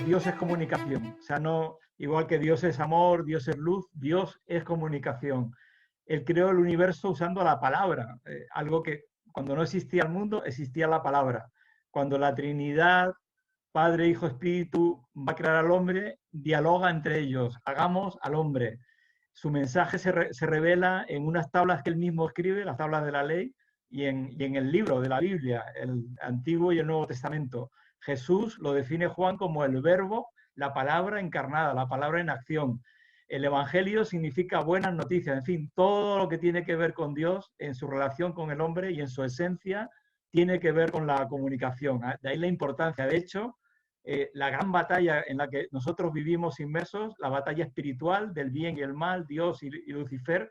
Dios es comunicación. O sea, no, igual que Dios es amor, Dios es luz, Dios es comunicación. Él creó el universo usando la palabra, algo que cuando no existía el mundo, existía la palabra. Cuando la Trinidad, Padre, Hijo, Espíritu, va a crear al hombre, dialoga entre ellos, hagamos al hombre. Su mensaje se revela en unas tablas que él mismo escribe, las tablas de la ley, y en el libro de la Biblia, el Antiguo y el Nuevo Testamento. Jesús lo define Juan como el verbo, la palabra encarnada, la palabra en acción. El Evangelio significa buenas noticias, en fin, todo lo que tiene que ver con Dios en su relación con el hombre y en su esencia tiene que ver con la comunicación. De ahí la importancia. De hecho, la gran batalla en la que nosotros vivimos inmersos, la batalla espiritual del bien y el mal, Dios y Lucifer,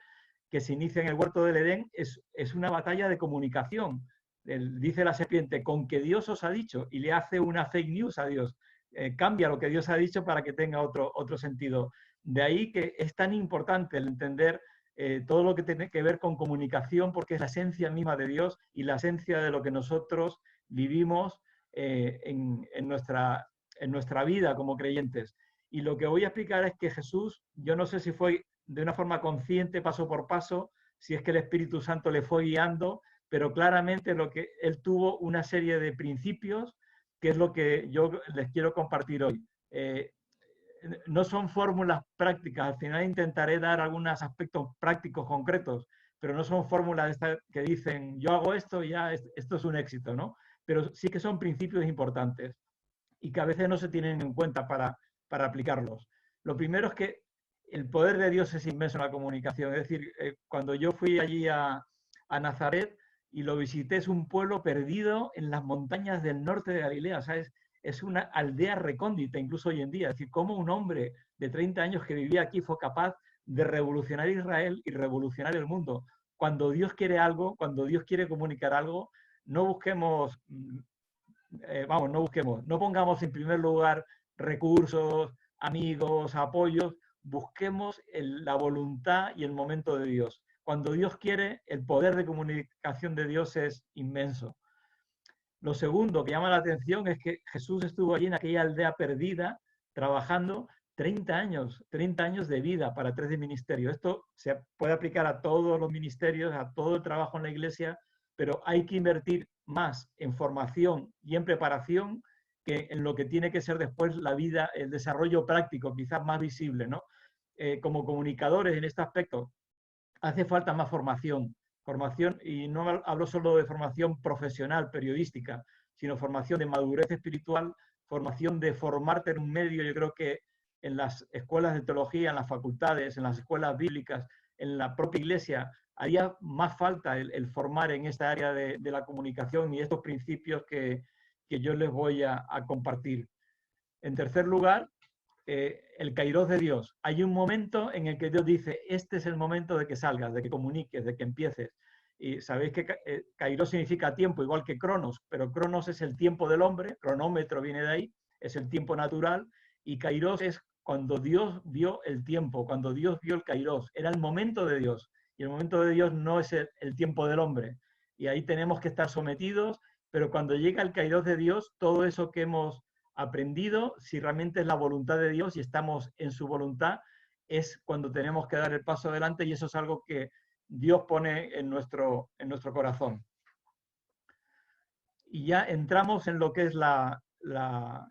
que se inicia en el huerto del Edén, es una batalla de comunicación. Dice la serpiente, con que Dios os ha dicho, y le hace una fake news a Dios. Cambia lo que Dios ha dicho para que tenga otro sentido. De ahí que es tan importante el entender todo lo que tiene que ver con comunicación, porque es la esencia misma de Dios y la esencia de lo que nosotros vivimos en nuestra vida como creyentes. Y lo que voy a explicar es que Jesús, yo no sé si fue de una forma consciente, paso por paso, si es que el Espíritu Santo le fue guiando, pero claramente lo que él tuvo una serie de principios, que es lo que yo les quiero compartir hoy. No son fórmulas prácticas, al final intentaré dar algunos aspectos prácticos concretos, pero no son fórmulas que dicen yo hago esto y ya esto es un éxito, ¿no? Pero sí que son principios importantes y que a veces no se tienen en cuenta para aplicarlos. Lo primero es que el poder de Dios es inmenso en la comunicación. Es decir, cuando yo fui allí a Nazaret y lo visité, es un pueblo perdido en las montañas del norte de Galilea. O sea, es una aldea recóndita, incluso hoy en día. Es decir, cómo un hombre de 30 años que vivía aquí fue capaz de revolucionar Israel y revolucionar el mundo. Cuando Dios quiere algo, cuando Dios quiere comunicar algo, no busquemos no busquemos, no pongamos en primer lugar recursos, amigos, apoyos, busquemos la voluntad y el momento de Dios. Cuando Dios quiere, el poder de comunicación de Dios es inmenso. Lo segundo que llama la atención es que Jesús estuvo allí en aquella aldea perdida, trabajando 30 años de vida para 13 ministerios. Esto se puede aplicar a todos los ministerios, a todo el trabajo en la iglesia, pero hay que invertir más en formación y en preparación que en lo que tiene que ser después la vida, el desarrollo práctico, quizás más visible, ¿no? Como comunicadores en este aspecto, hace falta más formación, y no hablo solo de formación profesional, periodística, sino formación de madurez espiritual, formación de formarte en un medio. Yo creo que en las escuelas de teología, en las facultades, en las escuelas bíblicas, en la propia iglesia, haría más falta el formar en esta área de la comunicación y estos principios que yo les voy a compartir. En tercer lugar, el kairos de Dios. Hay un momento en el que Dios dice, este es el momento de que salgas, de que comuniques, de que empieces. Y sabéis que kairos significa tiempo, igual que cronos, pero cronos es el tiempo del hombre, cronómetro viene de ahí, es el tiempo natural, y kairos es cuando Dios vio el tiempo, cuando Dios vio el kairos, era el momento de Dios, y el momento de Dios no es el tiempo del hombre. Y ahí tenemos que estar sometidos, pero cuando llega el kairos de Dios, todo eso que hemos aprendido, si realmente es la voluntad de Dios y estamos en su voluntad, es cuando tenemos que dar el paso adelante, y eso es algo que Dios pone en nuestro corazón. Y ya entramos en lo que es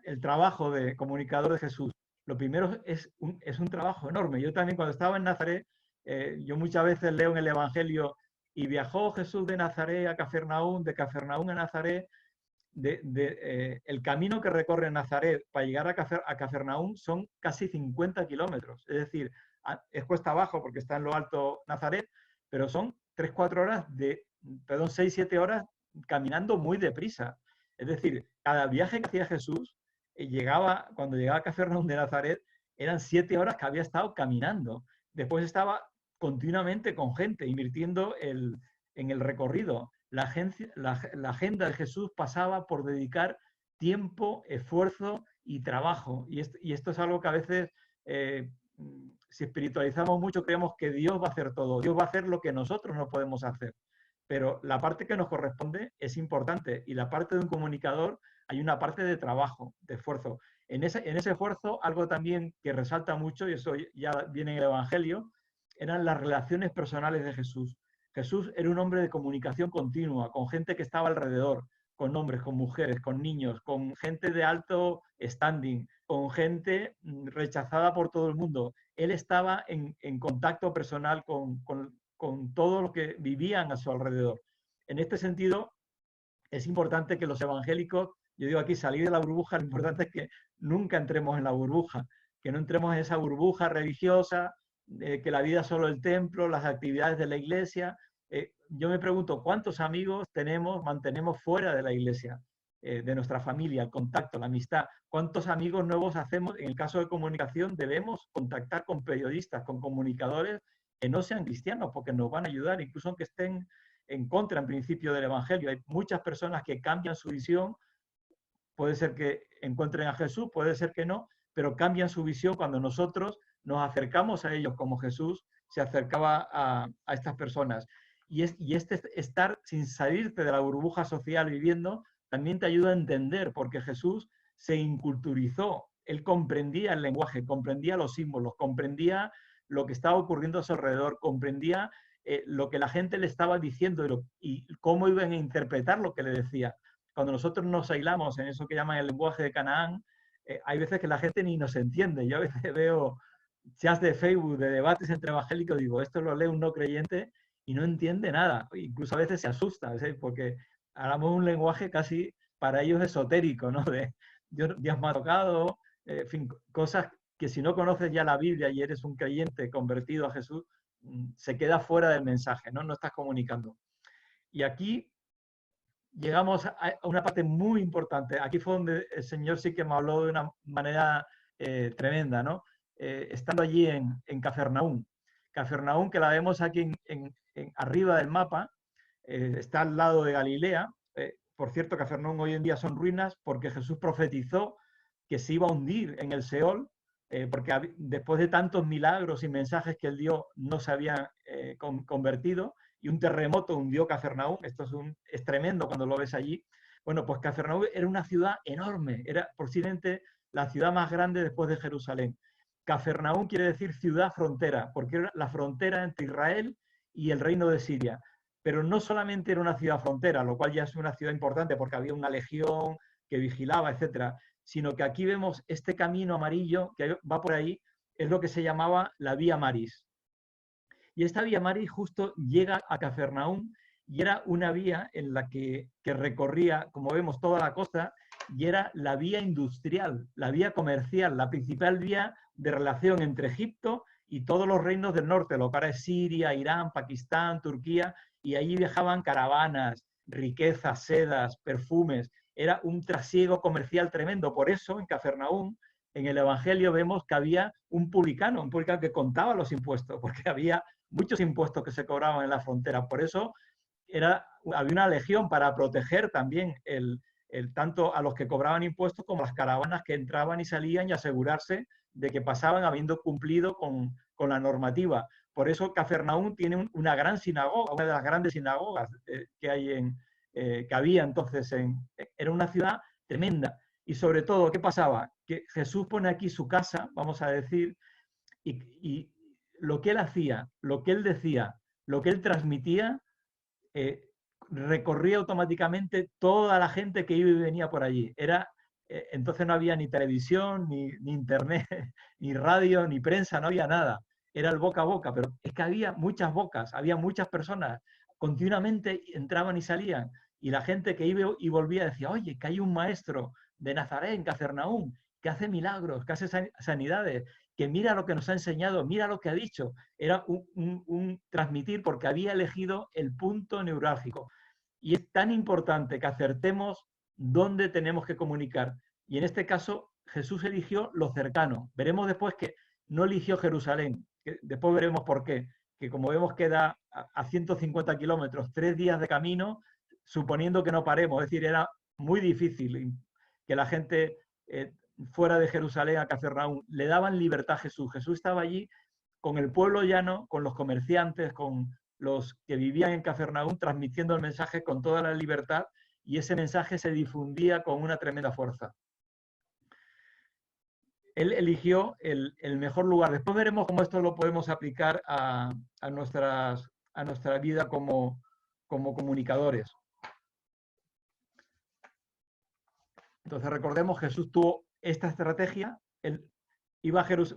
el trabajo de comunicador de Jesús. Lo primero es un trabajo enorme. Yo también cuando estaba en Nazaret, yo muchas veces leo en el Evangelio, y viajó Jesús de Nazaret a Cafarnaúm, de Cafarnaúm a Nazaret. El camino que recorre Nazaret para llegar a Cafarnaúm son casi 50 kilómetros. Es decir, es cuesta abajo porque está en lo alto Nazaret, pero son 3-4 horas 6-7 horas caminando muy deprisa. Es decir, cada viaje que hacía Jesús, cuando llegaba a Cafarnaúm de Nazaret, eran 7 horas que había estado caminando. Después estaba continuamente con gente, invirtiendo en el recorrido. La agenda de Jesús pasaba por dedicar tiempo, esfuerzo y trabajo. Y esto es algo que a veces, si espiritualizamos mucho, creemos que Dios va a hacer todo. Dios va a hacer lo que nosotros no podemos hacer. Pero la parte que nos corresponde es importante. Y la parte de un comunicador, hay una parte de trabajo, de esfuerzo. En ese esfuerzo, algo también que resalta mucho, y eso ya viene en el Evangelio, eran las relaciones personales de Jesús. Jesús era un hombre de comunicación continua, con gente que estaba alrededor, con hombres, con mujeres, con niños, con gente de alto standing, con gente rechazada por todo el mundo. Él estaba en contacto personal con todo lo que vivían a su alrededor. En este sentido, es importante que los evangélicos, yo digo aquí, salir de la burbuja, lo importante es que nunca entremos en la burbuja, que no entremos en esa burbuja religiosa, que la vida es solo el templo, las actividades de la iglesia. Yo me pregunto, ¿cuántos amigos mantenemos fuera de la iglesia, de nuestra familia, el contacto, la amistad? ¿Cuántos amigos nuevos hacemos? En el caso de comunicación, debemos contactar con periodistas, con comunicadores que no sean cristianos, porque nos van a ayudar, incluso aunque estén en contra, en principio, del Evangelio. Hay muchas personas que cambian su visión, puede ser que encuentren a Jesús, puede ser que no, pero cambian su visión cuando nosotros nos acercamos a ellos como Jesús se acercaba a estas personas. Y este estar sin salirte de la burbuja social viviendo también te ayuda a entender, porque Jesús se inculturizó, él comprendía el lenguaje, comprendía los símbolos, comprendía lo que estaba ocurriendo a su alrededor, comprendía lo que la gente le estaba diciendo y cómo iban a interpretar lo que le decía. Cuando nosotros nos aislamos en eso que llaman el lenguaje de Canaán, hay veces que la gente ni nos entiende. Yo a veces veo chats de Facebook de debates entre evangélicos, digo, esto lo lee un no creyente y no entiende nada. Incluso a veces se asusta, ¿sí? Porque hablamos un lenguaje casi para ellos esotérico, ¿no? De Dios me ha tocado, en fin, cosas que si no conoces ya la Biblia y eres un creyente convertido a Jesús, se queda fuera del mensaje, ¿no? No estás comunicando. Y aquí llegamos a una parte muy importante. Aquí fue donde el Señor sí que me habló de una manera tremenda, ¿no? Estando allí en Cafarnaúm. Cafarnaúm, que la vemos aquí arriba del mapa, está al lado de Galilea. Por cierto, Cafarnaúm hoy en día son ruinas porque Jesús profetizó que se iba a hundir en el Seol, porque después de tantos milagros y mensajes que él dio, no se había convertido, y un terremoto hundió Cafarnaúm. Esto es tremendo cuando lo ves allí. Bueno, pues Cafarnaúm era una ciudad enorme, era posiblemente la ciudad más grande después de Jerusalén. Cafarnaúm quiere decir ciudad frontera, porque era la frontera entre Israel y el reino de Siria. Pero no solamente era una ciudad frontera, lo cual ya es una ciudad importante porque había una legión que vigilaba, etcétera, sino que aquí vemos este camino amarillo que va por ahí, es lo que se llamaba la Vía Maris. Y esta Vía Maris justo llega a Cafarnaúm y era una vía en la que recorría, como vemos, toda la costa, y era la vía industrial, la vía comercial, la principal vía de relación entre Egipto y todos los reinos del norte, lo que ahora es Siria, Irán, Pakistán, Turquía, y allí viajaban caravanas, riquezas, sedas, perfumes. Era un trasiego comercial tremendo. Por eso, en Cafarnaúm, en el Evangelio vemos que había un publicano que contaba los impuestos, porque había muchos impuestos que se cobraban en la frontera. Por eso había una legión para proteger también tanto a los que cobraban impuestos como a las caravanas que entraban y salían y asegurarse de que pasaban habiendo cumplido con la normativa. Por eso Cafarnaúm tiene una gran sinagoga, una de las grandes sinagogas que hay que había entonces. Era una ciudad tremenda. Y sobre todo, ¿qué pasaba? Que Jesús pone aquí su casa, vamos a decir, y lo que él hacía, lo que él decía, lo que él transmitía, recorría automáticamente toda la gente que iba y venía por allí. Entonces no había ni televisión, ni internet, ni radio, ni prensa, no había nada. Era el boca a boca, pero es que había muchas bocas, había muchas personas, continuamente entraban y salían. Y la gente que iba y volvía decía, oye, que hay un maestro de Nazaret, en Cafarnaúm, que hace milagros, que hace sanidades, que mira lo que nos ha enseñado, mira lo que ha dicho. Era un transmitir porque había elegido el punto neurálgico. Y es tan importante que acertemos dónde tenemos que comunicar. Y en este caso, Jesús eligió lo cercano. Veremos después que no eligió Jerusalén. Después veremos por qué. Que como vemos queda a 150 kilómetros, 3 días de camino, suponiendo que no paremos. Es decir, era muy difícil que la gente fuera de Jerusalén a Cafarnaúm. Le daban libertad a Jesús. Jesús estaba allí con el pueblo llano, con los comerciantes, con los que vivían en Cafarnaúm, transmitiendo el mensaje con toda la libertad, y ese mensaje se difundía con una tremenda fuerza. él eligió el mejor lugar. Después veremos cómo esto lo podemos aplicar a nuestra vida como comunicadores. Entonces recordemos, Jesús tuvo esta estrategia, él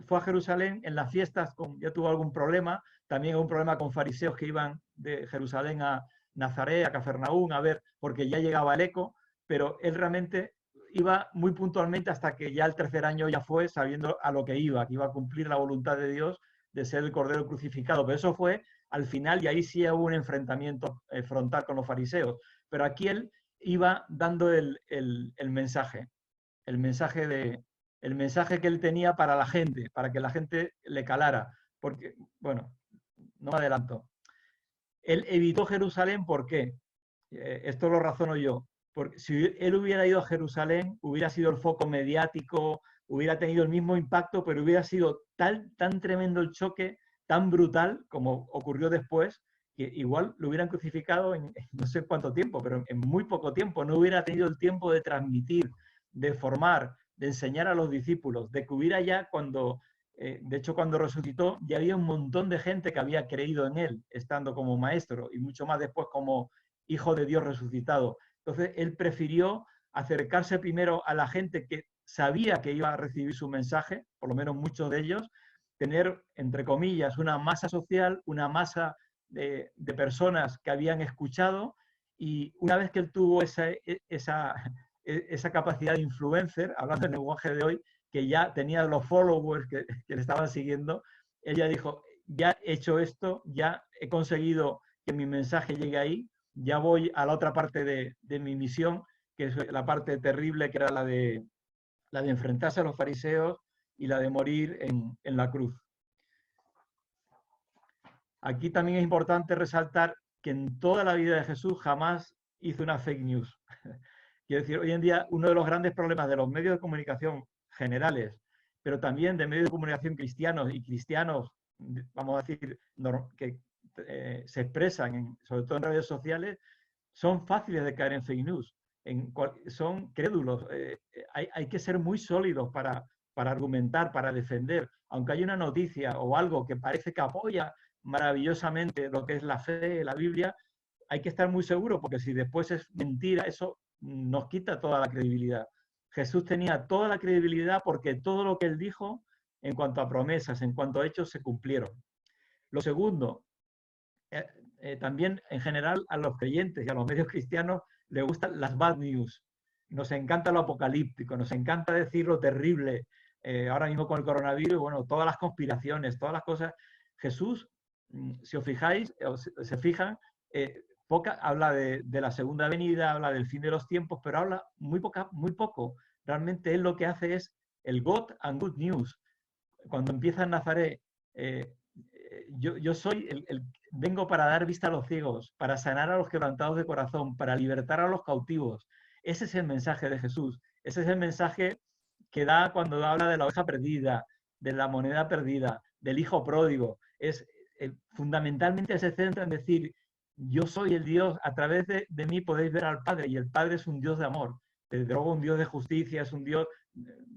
fue a Jerusalén en las fiestas, ya tuvo algún problema, también un problema con fariseos que iban de Jerusalén a Nazaret, a Cafarnaúm, a ver, porque ya llegaba el eco, pero él realmente iba muy puntualmente hasta que ya el tercer año ya fue sabiendo a lo que iba a cumplir la voluntad de Dios de ser el Cordero crucificado. Pero eso fue al final y ahí sí hubo un enfrentamiento frontal con los fariseos. Pero aquí él iba dando el mensaje, el mensaje el mensaje que él tenía para la gente, para que la gente le calara. Porque, bueno, no me adelanto. Él evitó Jerusalén, ¿por qué? Esto lo razono yo. Porque si él hubiera ido a Jerusalén, hubiera sido el foco mediático, hubiera tenido el mismo impacto, pero hubiera sido tan tremendo el choque, tan brutal como ocurrió después, que igual lo hubieran crucificado en no sé cuánto tiempo, pero en muy poco tiempo. No hubiera tenido el tiempo de transmitir, de formar, de enseñar a los discípulos, de que hubiera ya de hecho, cuando resucitó, ya había un montón de gente que había creído en él, estando como maestro, y mucho más después como hijo de Dios resucitado. Entonces, él prefirió acercarse primero a la gente que sabía que iba a recibir su mensaje, por lo menos muchos de ellos, tener, entre comillas, una masa social, una masa de personas que habían escuchado, y una vez que él tuvo esa capacidad de influencer, hablando del lenguaje de hoy, que ya tenía los followers que le estaban siguiendo, ella dijo, ya he hecho esto, ya he conseguido que mi mensaje llegue ahí, ya voy a la otra parte de mi misión, que es la parte terrible, que era la de enfrentarse a los fariseos y la de morir en la cruz. Aquí también es importante resaltar que en toda la vida de Jesús jamás hizo una fake news. Quiero decir, hoy en día uno de los grandes problemas de los medios de comunicación generales, pero también de medios de comunicación cristianos y cristianos, vamos a decir, que se expresan, sobre todo en redes sociales, son fáciles de caer en fake news, son crédulos. Hay que ser muy sólidos para argumentar, para defender. Aunque hay una noticia o algo que parece que apoya maravillosamente lo que es la fe, la Biblia, hay que estar muy seguro, porque si después es mentira, eso nos quita toda la credibilidad. Jesús tenía toda la credibilidad porque todo lo que él dijo en cuanto a promesas, en cuanto a hechos, se cumplieron. Lo segundo, también en general a los creyentes y a los medios cristianos les gustan las bad news. Nos encanta lo apocalíptico, nos encanta decir lo terrible. Ahora mismo con el coronavirus, bueno, todas las conspiraciones, todas las cosas. Jesús, si os fijáis, se fijan, habla de la segunda venida, habla del fin de los tiempos, pero habla muy poco. Realmente él lo que hace es el God and Good News. Cuando empieza en Nazaret, yo soy vengo para dar vista a los ciegos, para sanar a los quebrantados de corazón, para libertar a los cautivos. Ese es el mensaje de Jesús. Ese es el mensaje que da cuando habla de la oveja perdida, de la moneda perdida, del hijo pródigo. Fundamentalmente se centra en decir, yo soy el Dios, a través de mí podéis ver al Padre, y el Padre es un Dios de amor. Desde luego un Dios de justicia, es un Dios,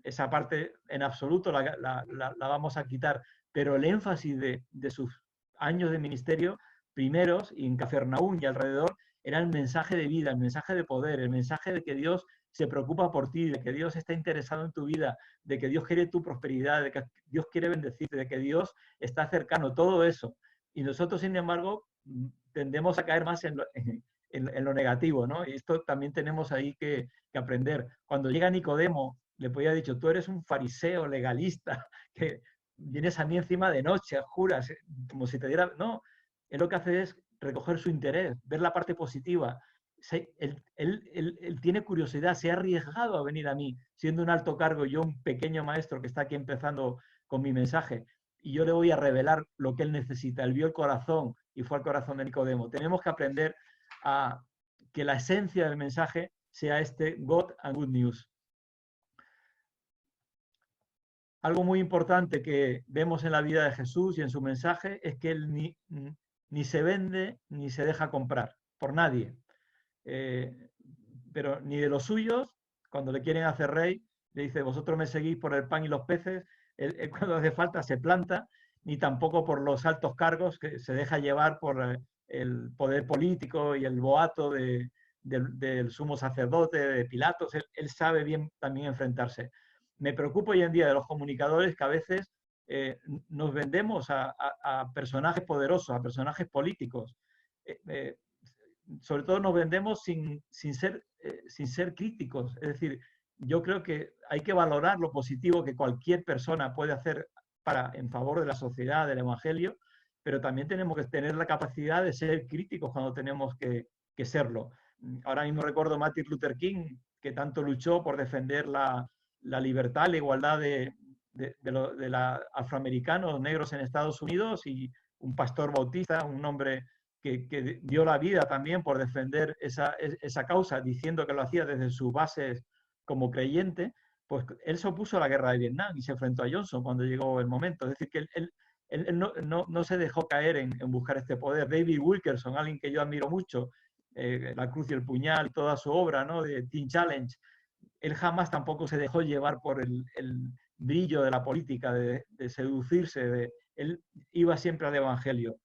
esa parte en absoluto la vamos a quitar, pero el énfasis de sus años de ministerio primeros, y en Cafarnaúm y alrededor, era el mensaje de vida, el mensaje de poder, el mensaje de que Dios se preocupa por ti, de que Dios está interesado en tu vida, de que Dios quiere tu prosperidad, de que Dios quiere bendecirte, de que Dios está cercano, todo eso. Y nosotros, sin embargo, tendemos a caer más en lo negativo, ¿no? Y esto también tenemos ahí que aprender. Cuando llega Nicodemo, le podía haber dicho, tú eres un fariseo legalista, que vienes a mí encima de noche, juras, como si te diera... No, él lo que hace es recoger su interés, ver la parte positiva. Él tiene curiosidad, se ha arriesgado a venir a mí, siendo un alto cargo, yo un pequeño maestro que está aquí empezando con mi mensaje, y yo le voy a revelar lo que él necesita. Él vio el corazón y fue al corazón de Nicodemo. Tenemos que aprender a que la esencia del mensaje sea este God and Good News. Algo muy importante que vemos en la vida de Jesús y en su mensaje es que él ni se vende ni se deja comprar por nadie. Pero ni de los suyos, cuando le quieren hacer rey, le dice, vosotros me seguís por el pan y los peces, él cuando hace falta se planta, ni tampoco por los altos cargos, que se deja llevar por el poder político y el boato del sumo sacerdote, de Pilatos. Él sabe bien también enfrentarse. Me preocupa hoy en día de los comunicadores que a veces nos vendemos a personajes poderosos, a personajes políticos. Sobre todo nos vendemos sin ser críticos. Es decir, yo creo que hay que valorar lo positivo que cualquier persona puede hacer en favor de la sociedad, del evangelio, pero también tenemos que tener la capacidad de ser críticos cuando tenemos que serlo. Ahora mismo recuerdo a Martin Luther King, que tanto luchó por defender la libertad, la igualdad de los afroamericanos negros en Estados Unidos, y un pastor bautista, un hombre que dio la vida también por defender esa causa, diciendo que lo hacía desde sus bases como creyente. Pues él se opuso a la guerra de Vietnam y se enfrentó a Johnson cuando llegó el momento. Es decir, que él no se dejó caer en buscar este poder. David Wilkerson, alguien que yo admiro mucho, La cruz y el puñal, toda su obra, ¿no?, de Teen Challenge, él jamás tampoco se dejó llevar por el brillo de la política, de seducirse. Él iba siempre al evangelio.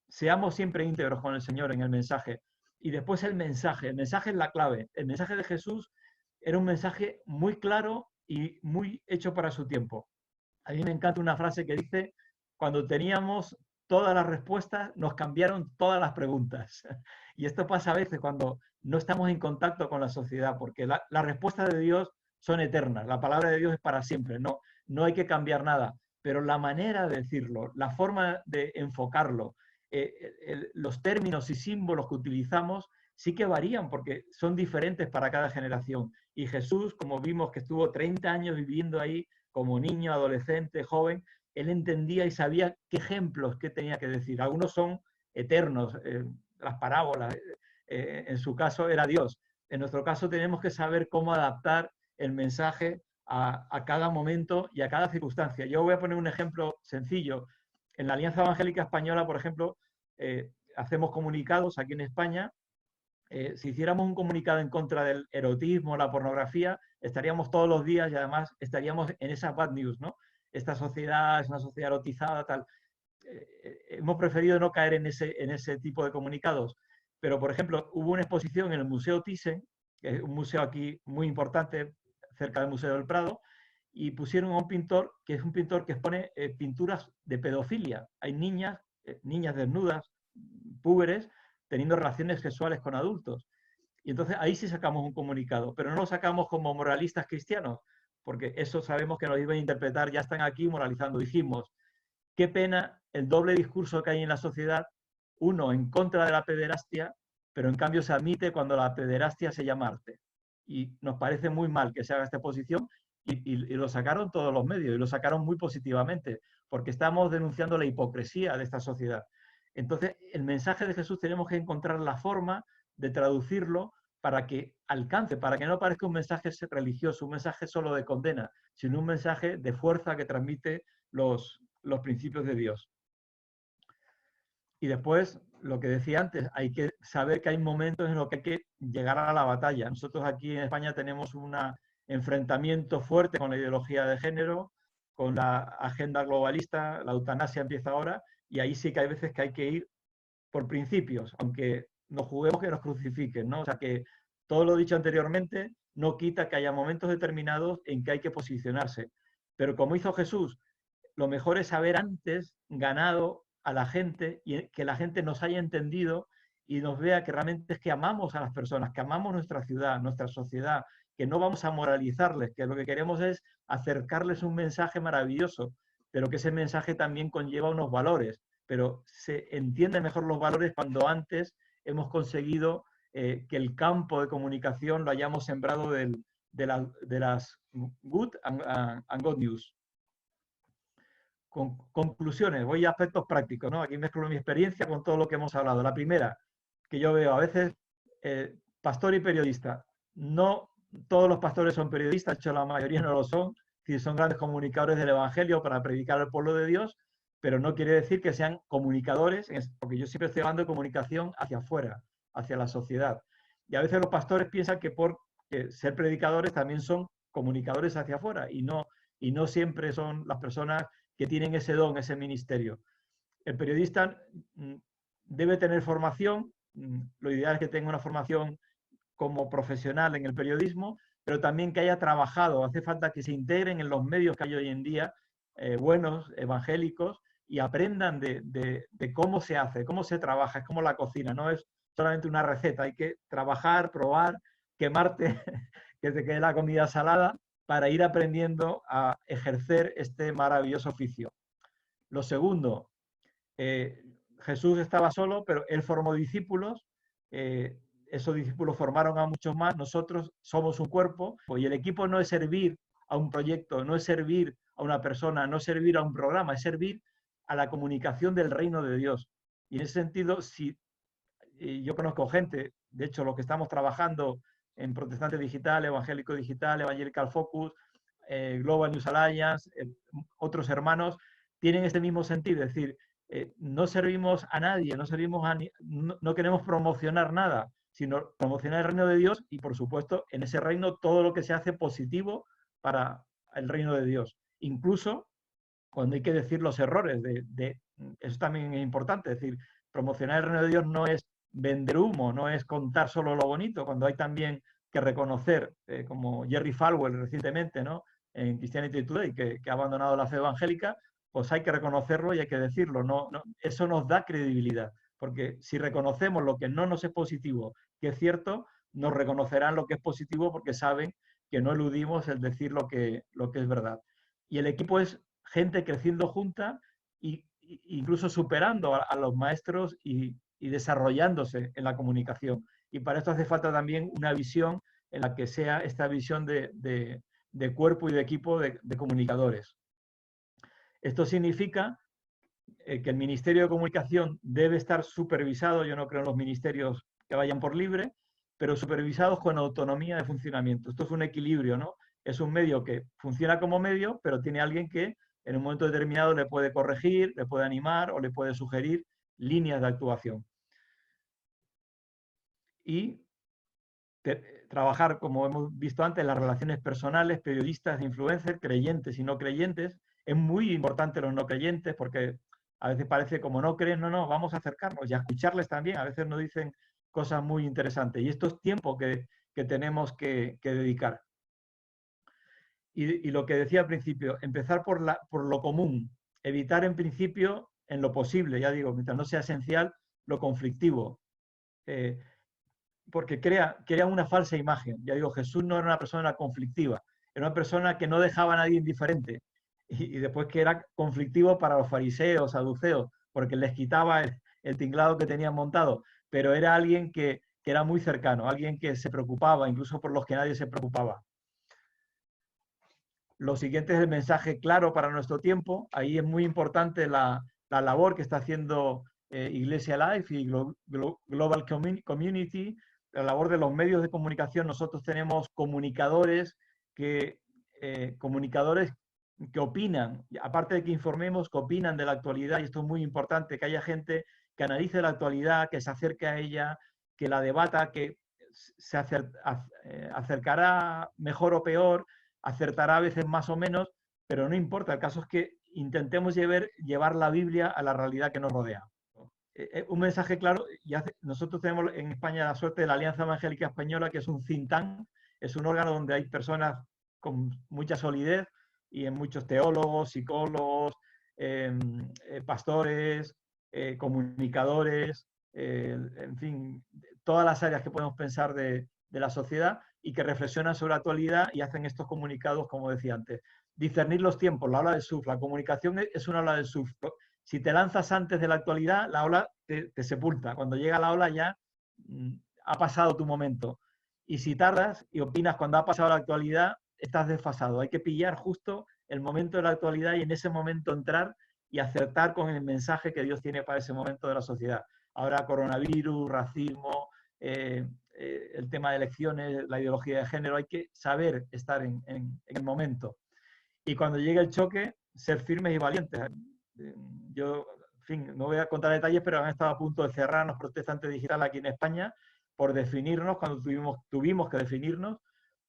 Seamos siempre íntegros con el Señor en el mensaje. Y después el mensaje es la clave. El mensaje de Jesús era un mensaje muy claro y muy hecho para su tiempo. A mí me encanta una frase que dice, cuando teníamos todas las respuestas, nos cambiaron todas las preguntas. Y esto pasa a veces cuando no estamos en contacto con la sociedad, porque las respuestas de Dios son eternas, la palabra de Dios es para siempre, no hay que cambiar nada, pero la manera de decirlo, la forma de enfocarlo, los términos y símbolos que utilizamos sí que varían porque son diferentes para cada generación. Y Jesús, como vimos que estuvo 30 años viviendo ahí como niño, adolescente, joven, él entendía y sabía qué ejemplos, qué tenía que decir. Algunos son eternos, las parábolas, en su caso era Dios. En nuestro caso tenemos que saber cómo adaptar el mensaje a cada momento y a cada circunstancia. Yo voy a poner un ejemplo sencillo. En la Alianza Evangélica Española, por ejemplo, hacemos comunicados aquí en España. Si hiciéramos un comunicado en contra del erotismo, la pornografía, estaríamos todos los días y además estaríamos en esa bad news, ¿no? Esta sociedad es una sociedad erotizada, tal. Hemos preferido no caer en ese tipo de comunicados. Pero, por ejemplo, hubo una exposición en el Museo Thyssen, que es un museo aquí muy importante, cerca del Museo del Prado, y pusieron a un pintor, que es un pintor que expone pinturas de pedofilia. Hay niñas desnudas, púberes, teniendo relaciones sexuales con adultos. Y entonces ahí sí sacamos un comunicado, pero no lo sacamos como moralistas cristianos, porque eso sabemos que nos iban a interpretar, ya están aquí moralizando. Dijimos, qué pena el doble discurso que hay en la sociedad, uno en contra de la pederastia, pero en cambio se admite cuando la pederastia se llama arte. Y nos parece muy mal que se haga esta posición y lo sacaron todos los medios y lo sacaron muy positivamente, porque estamos denunciando la hipocresía de esta sociedad. Entonces, el mensaje de Jesús tenemos que encontrar la forma de traducirlo para que alcance, para que no parezca un mensaje religioso, un mensaje solo de condena, sino un mensaje de fuerza que transmite los principios de Dios. Y después, lo que decía antes, hay que saber que hay momentos en los que hay que llegar a la batalla. Nosotros aquí en España tenemos un enfrentamiento fuerte con la ideología de género, con la agenda globalista, la eutanasia empieza ahora, y ahí sí que hay veces que hay que ir por principios, aunque nos juguemos que nos crucifiquen, ¿no? O sea que todo lo dicho anteriormente no quita que haya momentos determinados en que hay que posicionarse. Pero como hizo Jesús, lo mejor es haber antes ganado a la gente y que la gente nos haya entendido y nos vea que realmente es que amamos a las personas, que amamos nuestra ciudad, nuestra sociedad, que no vamos a moralizarles, que lo que queremos es acercarles un mensaje maravilloso, pero que ese mensaje también conlleva unos valores. Pero se entienden mejor los valores cuando antes hemos conseguido que el campo de comunicación lo hayamos sembrado de las good and good news. Conclusiones, voy a aspectos prácticos, ¿no? Aquí mezclo mi experiencia con todo lo que hemos hablado. La primera, que yo veo a veces, pastor y periodista. No todos los pastores son periodistas, de hecho la mayoría no lo son, si son grandes comunicadores del Evangelio para predicar al pueblo de Dios, pero no quiere decir que sean comunicadores, porque yo siempre estoy hablando de comunicación hacia afuera, hacia la sociedad. Y a veces los pastores piensan que por ser predicadores también son comunicadores hacia afuera y no siempre son las personas que tienen ese don, ese ministerio. El periodista debe tener formación, lo ideal es que tenga una formación como profesional en el periodismo, pero también que haya trabajado. Hace falta que se integren en los medios que hay hoy en día, buenos, evangélicos, y aprendan de cómo se hace, cómo se trabaja, es como la cocina, no es solamente una receta, hay que trabajar, probar, quemarte, que te quede la comida salada, para ir aprendiendo a ejercer este maravilloso oficio. Lo segundo, Jesús estaba solo, pero él formó discípulos, esos discípulos formaron a muchos más, nosotros somos un cuerpo, y el equipo no es servir a un proyecto, no es servir a una persona, no es servir a un programa, es servir a la comunicación del reino de Dios. Y en ese sentido, si yo conozco gente, de hecho, los que estamos trabajando en Protestante Digital, Evangélico Digital, Evangelical Focus, Global News Alliance, otros hermanos, tienen este mismo sentido, es decir, no servimos a nadie, no queremos promocionar nada, sino promocionar el reino de Dios y, por supuesto, en ese reino todo lo que se hace positivo para el reino de Dios. Incluso cuando hay que decir los errores, eso también es importante, es decir, promocionar el reino de Dios no es vender humo, no es contar solo lo bonito, cuando hay también que reconocer, como Jerry Falwell recientemente, ¿no?, en Christianity Today, que ha abandonado la fe evangélica, pues hay que reconocerlo y hay que decirlo. Eso nos da credibilidad, porque si reconocemos lo que no nos es positivo, que es cierto, nos reconocerán lo que es positivo porque saben que no eludimos el decir lo que es verdad. Y el equipo es gente creciendo junta e incluso superando a los maestros y desarrollándose en la comunicación. Y para esto hace falta también una visión en la que sea esta visión de cuerpo y de equipo de comunicadores. Esto significa que el Ministerio de Comunicación debe estar supervisado, yo no creo en los ministerios que vayan por libre, pero supervisados con autonomía de funcionamiento. Esto es un equilibrio, ¿no? Es un medio que funciona como medio, pero tiene alguien que en un momento determinado le puede corregir, le puede animar o le puede sugerir líneas de actuación. Y trabajar, como hemos visto antes, las relaciones personales, periodistas, influencers, creyentes y no creyentes. Es muy importante los no creyentes porque a veces parece como no creen, no, vamos a acercarnos y a escucharles también. A veces nos dicen cosas muy interesantes y esto es tiempo que tenemos que dedicar. Y lo que decía al principio, empezar por lo común, evitar en principio, en lo posible, ya digo, mientras no sea esencial, lo conflictivo. Porque crea una falsa imagen. Ya digo, Jesús no era una persona conflictiva, era una persona que no dejaba a nadie indiferente. Y después que era conflictivo para los fariseos, saduceos, porque les quitaba el tinglado que tenían montado, pero era alguien que era muy cercano, alguien que se preocupaba, incluso por los que nadie se preocupaba. Lo siguiente es el mensaje claro para nuestro tiempo. Ahí es muy importante la labor que está haciendo Iglesia Life y Global Community, la labor de los medios de comunicación. Nosotros tenemos comunicadores que opinan, aparte de que informemos, que opinan de la actualidad, y esto es muy importante, que haya gente que analice la actualidad, que se acerque a ella, que la debata, que se acercará mejor o peor, acertará a veces más o menos, pero no importa, el caso es que intentemos llevar la Biblia a la realidad que nos rodea. Un mensaje claro, nosotros tenemos en España la suerte de la Alianza Evangélica Española, que es un think tank, es un órgano donde hay personas con mucha solidez y en muchos teólogos, psicólogos, pastores, comunicadores, en fin, todas las áreas que podemos pensar de la sociedad y que reflexionan sobre la actualidad y hacen estos comunicados, como decía antes. Discernir los tiempos, la ola del surf, la comunicación es una ola del surf. Si te lanzas antes de la actualidad, la ola te sepulta. Cuando llega la ola ya ha pasado tu momento. Y si tardas y opinas cuando ha pasado la actualidad, estás desfasado. Hay que pillar justo el momento de la actualidad y en ese momento entrar y acertar con el mensaje que Dios tiene para ese momento de la sociedad. Ahora coronavirus, racismo, el tema de elecciones, la ideología de género, hay que saber estar en el momento. Y cuando llegue el choque, ser firmes y valientes. Yo, en fin, no voy a contar detalles, pero han estado a punto de cerrarnos Protestante Digital aquí en España por definirnos, cuando tuvimos que definirnos,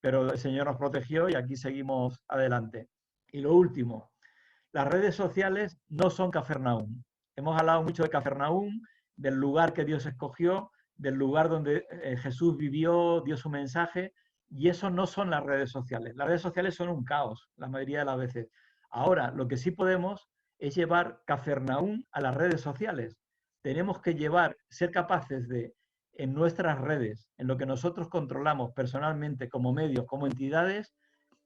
pero el Señor nos protegió y aquí seguimos adelante. Y lo último, las redes sociales no son Cafarnaúm. Hemos hablado mucho de Cafarnaúm, del lugar que Dios escogió, del lugar donde Jesús vivió, dio su mensaje, y eso no son las redes sociales. Las redes sociales son un caos, la mayoría de las veces. Ahora, lo que sí podemos es llevar Cafarnaúm a las redes sociales. Tenemos que ser capaces de, en nuestras redes, en lo que nosotros controlamos personalmente, como medios, como entidades,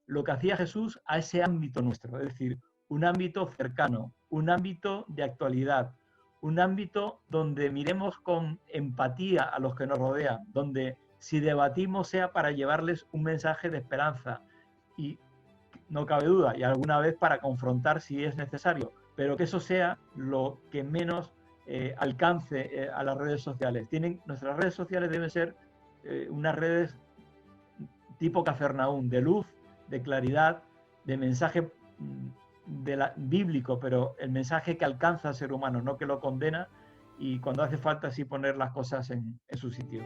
lo que hacía Jesús a ese ámbito nuestro, es decir, un ámbito cercano, un ámbito de actualidad, un ámbito donde miremos con empatía a los que nos rodean, donde si debatimos sea para llevarles un mensaje de esperanza y no cabe duda, y alguna vez para confrontar si es necesario, pero que eso sea lo que menos alcance a las redes sociales. Nuestras redes sociales deben ser unas redes tipo Cafarnaúm, de luz, de claridad, de mensaje bíblico, pero el mensaje que alcanza al ser humano, no que lo condena, y cuando hace falta sí poner las cosas en su sitio.